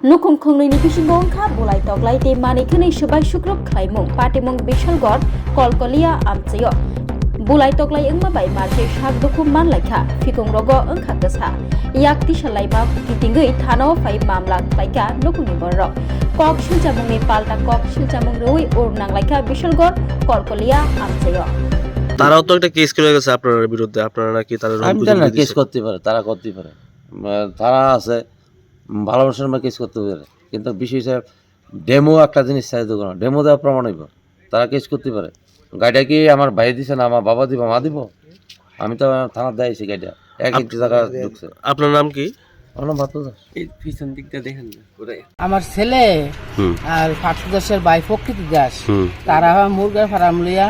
Nukum Kungni Pishingong Ka Bulai Toglai de Manikani Shubai Shukruk Klaimung Patimung Bishalgor Kolkolia Amtio Bulai Toglai Ingma by Marche Shagdukum Manlaka Fikung Rogo Unkakasa Yakti Shalaima Kitingui Tano Fai Mamlak Laika Nukuni Boro Kok Shujamuni Palta Kok Shujamung Rui Urnang Laika Bishalgor Kolkolia Amtio তারাও তো একটা case করে গেছে আপনার বিরুদ্ধে আপনারা নাকি তারা আমি জানি না কেস করতে পারে তারা করতে পারে তারা আছে ভালোবাসার মধ্যে কেস করতে পারে কিন্তু বিশেষ ডেমো একটা জিনিস চাই তো কোনো ডেমো দেওয়া প্রমাণ হইব তারা কেস করতে পারে গাড়িটা কি আমার ভাই দিছে না আমার বাবা দিব মা দিব আমি তো থানার দিয়েছি গাড়িটা এক ইঞ্চি জায়গা ঢুকছে আপনার নাম কি আমার ছেলে আর ফাটদাসের ভাই প্রকৃতি দাস তারা মুরগার ফার্ম লইয়া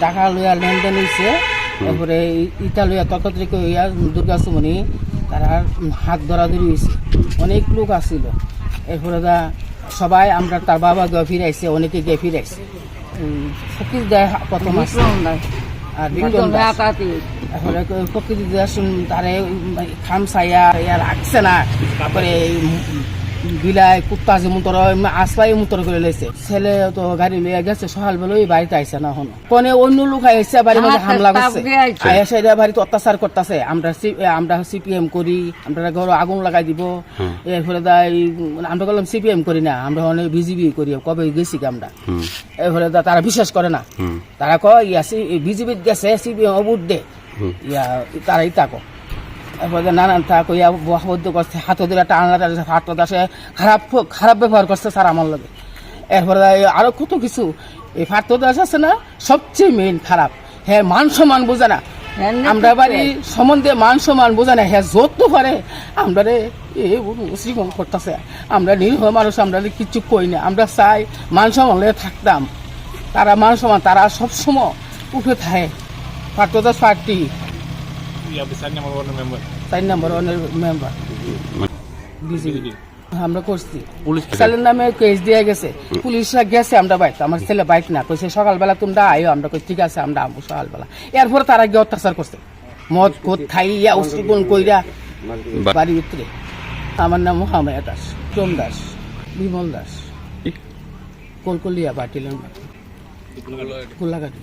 টাকা লইয়া লেনদেন হইছে তারপরে ইটা লইয়া তর্কতর্ক হইয়া দুর্গা সুমনি তারা হাত ধরাধরি হয়েছে অনেক লোক আসছিল এরপরে সবাই আমরা তার বাবা গিয়ে ফিরাইছে অনেকে গিয়ে ফিরাইছে প্রকৃতি দেয় প্রথম আর তারপরে প্রকৃতি তারে খাম চাইয়া ইয়া রাখছে না তারপরে বিলাই কুত্তা যে মুতর আসপাই মুতর করে লেছে ছেলে তো গাড়ি লইয়া গেছে সকালবেলা ওই বাড়িতে আইসে না হনো কোনে অন্য লোক আইসে বাড়ির মধ্যে হামলা করছে আইসা বাড়িতে অত্যাচার করতেছে আমরা সিপিএম করি আমরা ঘর আগুন লাগাই দিব এরপরে আমরা বললাম সিপিএম করি না আমরা অনেক বিজেপি করি কবে গেছি আমরা এরপরে তারা বিশ্বাস করে না তারা কয় বিজেপি গেছে সিপিএম ভোট দে ইয়া তারাই তাকো এরপরে নানান তা কইয়া বহাবদ্ধ করছে হাত ধরে টানা হাত দাসে খারাপ ব্যবহার করছে স্যার আমার লগে এরপরে আরো কত কিছু এই ফার্ত দাস আছে না সবচেয়ে মেইন খারাপ হ্যাঁ মান সম্মান বোঝে না আমরা বাড়ি সম্বন্ধে মান সম্মান বোঝে না হ্যাঁ যত পারে আমরা শ্রীমন করতেছে আমরা নিরীহ মানুষ আমরা কিছু কই না আমরা চাই মান সম্মান থাকতাম তারা মান সম্মান তারা সবসময় উঠে থাকে ফার্ত দাস পার্টি 4 নম্বর মেম্বার বিজেপি আমরা করছি ছেলের নামে কেস দিয়ে গেছে পুলিশরা গেছে আমরা বাইক আমার ছেলে বাইক না কইছে সকালবেলা তোমরা আইও আমরা কই ঠিক আছে আমরা আমবো সকালবেলা এরপর তারা গিয়ে অত্যাচার করছে মদ খোদ খাইয়া উস্তুন কইরা বাড়ির ভিতরে আমার নাম মোহাম্মদ দাস সোম দাস বিমল দাস কলকলিয়া বাটিলেন গোলাঘাটি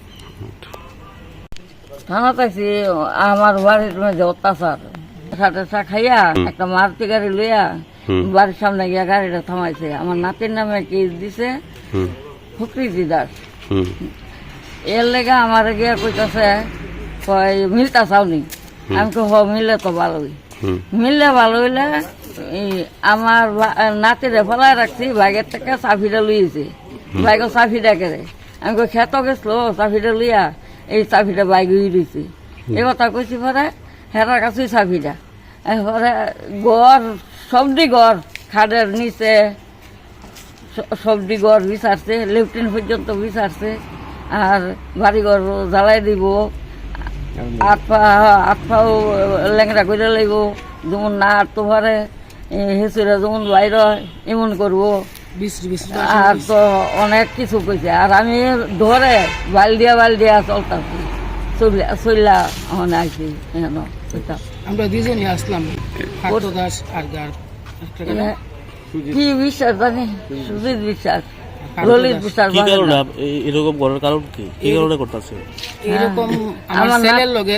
থানা চাইছি আমার বাড়ির মধ্যে অত্যাচার সাথে চা খাইয়া একটা মারুতি গাড়ি লইয়া বাড়ির সামনে গিয়া গাড়িটা থামাইছে আমার নাতির নামে কেস দিছে ফকরিজি দাস এর লেগে আমার গিয়া কইতাছে কয় মিলতা চাওনি আমি তো মিললে তো ভালোই মিললে ভালো হইলে আমার নাতিরে ফেলায় রাখছি বাইকের থেকে চাফিটা লইয়েছে বাইকের চাফিটা কেড়ে আমি কই খেত গেছিল চাফিটা লইয়া এই চাবিটা বাইক রয়েছে এই কথা কইছি পরে হেরার কাছেই চাবিটা এরপরে গড় সবজি গড় খাদের নিচে সবজি গড় বিচারছে লেফটেন্ট পর্যন্ত বিচারছে আর বাড়িঘর জ্বালাই দিব আট পাও ল্যাংড়া করে লাগব যেমন না আটতে পারে হেঁচুরা যেমন বাইর এমন করবো আর তো অনেক কিছু কইছে আর আমি ধরে বালদিয়া চলতাছি চললা ওখানে আইছি আমরা দুজনই আসলাম কি বিশ্বাস জানি সুজিত বিশ্বাস ললিত বিশ্বাস এরকম করার কারণ কি কারণে করতেছে এরকম আমার ছেলের লগে